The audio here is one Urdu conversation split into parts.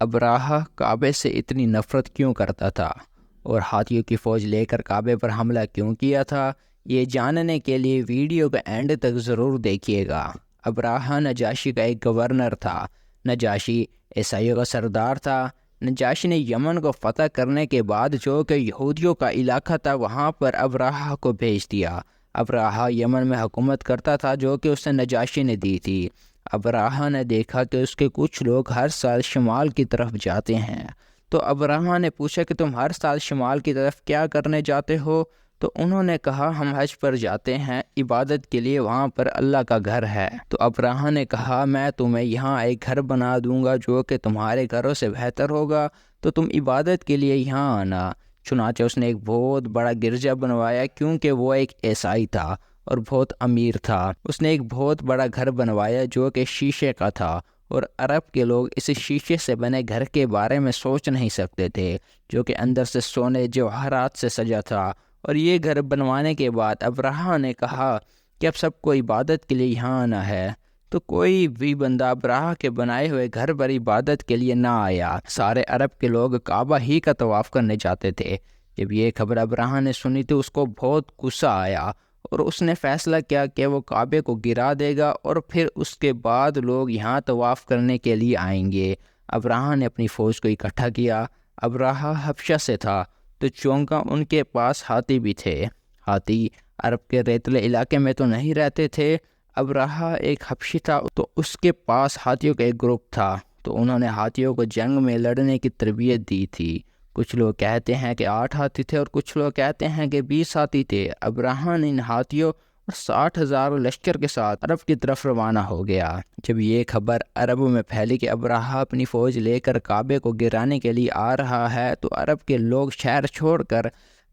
ابراہہ کعبے سے اتنی نفرت کیوں کرتا تھا اور ہاتھیوں کی فوج لے کر کعبے پر حملہ کیوں کیا تھا، یہ جاننے کے لیے ویڈیو کا اینڈ تک ضرور دیکھیے گا۔ ابراہہ نجاشی کا ایک گورنر تھا۔ نجاشی عیسائیوں کا سردار تھا۔ نجاشی نے یمن کو فتح کرنے کے بعد جو کہ یہودیوں کا علاقہ تھا وہاں پر ابراہہ کو بھیج دیا۔ ابراہہ یمن میں حکومت کرتا تھا جو کہ اسے نجاشی نے دی تھی۔ ابراہہ نے دیکھا کہ اس کے کچھ لوگ ہر سال شمال کی طرف جاتے ہیں، تو ابراہہ نے پوچھا کہ تم ہر سال شمال کی طرف کیا کرنے جاتے ہو؟ تو انہوں نے کہا ہم حج پر جاتے ہیں عبادت کے لیے، وہاں پر اللہ کا گھر ہے۔ تو ابراہہ نے کہا میں تمہیں یہاں ایک گھر بنا دوں گا جو کہ تمہارے گھروں سے بہتر ہوگا، تو تم عبادت کے لیے یہاں آنا۔ چنانچہ اس نے ایک بہت بڑا گرجا بنوایا، کیونکہ وہ ایک عیسائی تھا اور بہت امیر تھا۔ اس نے ایک بہت بڑا گھر بنوایا جو کہ شیشے کا تھا، اور عرب کے لوگ اس شیشے سے بنے گھر کے بارے میں سوچ نہیں سکتے تھے، جو کہ اندر سے سونے جواہرات سے سجا تھا۔ اور یہ گھر بنوانے کے بعد ابراہہ نے کہا کہ اب سب کو عبادت کے لیے یہاں آنا ہے، تو کوئی بھی بندہ ابراہہ کے بنائے ہوئے گھر پر عبادت کے لیے نہ آیا۔ سارے عرب کے لوگ کعبہ ہی کا طواف کرنے جاتے تھے۔ جب یہ خبر ابراہہ نے سنی تو اس کو بہت غصہ آیا، اور اس نے فیصلہ کیا کہ وہ کعبے کو گرا دے گا اور پھر اس کے بعد لوگ یہاں طواف کرنے کے لیے آئیں گے۔ ابراہہ نے اپنی فوج کو اکٹھا کیا۔ ابراہہ حبشہ سے تھا، تو چونکہ ان کے پاس ہاتھی بھی تھے۔ ہاتھی عرب کے ریتلے علاقے میں تو نہیں رہتے تھے۔ ابراہہ ایک حبشی تھا، تو اس کے پاس ہاتھیوں کا ایک گروپ تھا، تو انہوں نے ہاتھیوں کو جنگ میں لڑنے کی تربیت دی تھی۔ کچھ لوگ کہتے ہیں کہ 8 ہاتھی تھے اور کچھ لوگ کہتے ہیں کہ 20 ہاتھی تھے۔ ابراہہ نے ان ہاتھیوں اور 60,000 لشکر کے ساتھ عرب کی طرف روانہ ہو گیا۔ جب یہ خبر عربوں میں پھیلی کہ ابراہہ اپنی فوج لے کر کعبے کو گرانے کے لیے آ رہا ہے، تو عرب کے لوگ شہر چھوڑ کر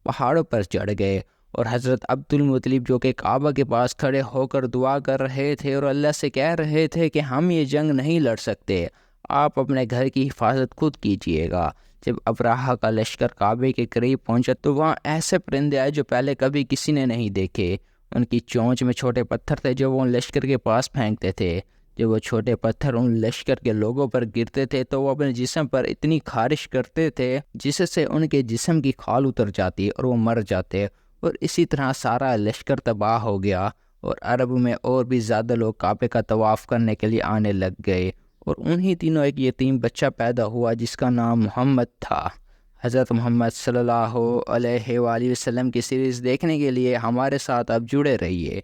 پہاڑوں پر چڑھ گئے، اور حضرت عبد المطلب جو کہ کعبہ کے پاس کھڑے ہو کر دعا کر رہے تھے اور اللہ سے کہہ رہے تھے کہ ہم یہ جنگ نہیں لڑ سکتے، آپ اپنے گھر کی حفاظت خود کیجیے گا۔ جب ابراہہ کا لشکر کعبے کے قریب پہنچا تو وہاں ایسے پرندے آئے جو پہلے کبھی کسی نے نہیں دیکھے۔ ان کی چونچ میں چھوٹے پتھر تھے جو وہ ان لشکر کے پاس پھینکتے تھے۔ جب وہ چھوٹے پتھر ان لشکر کے لوگوں پر گرتے تھے تو وہ اپنے جسم پر اتنی خارش کرتے تھے جس سے ان کے جسم کی کھال اتر جاتی اور وہ مر جاتے، اور اسی طرح سارا لشکر تباہ ہو گیا، اور عرب میں اور بھی زیادہ لوگ کعبے کا طواف کرنے کے لیے آنے لگ گئے۔ اور انہی دنوں ایک یتیم بچہ پیدا ہوا جس کا نام محمد تھا۔ حضرت محمد صلی اللہ علیہ وآلہ وسلم کی سیریز دیکھنے کے لیے ہمارے ساتھ آپ جڑے رہیے۔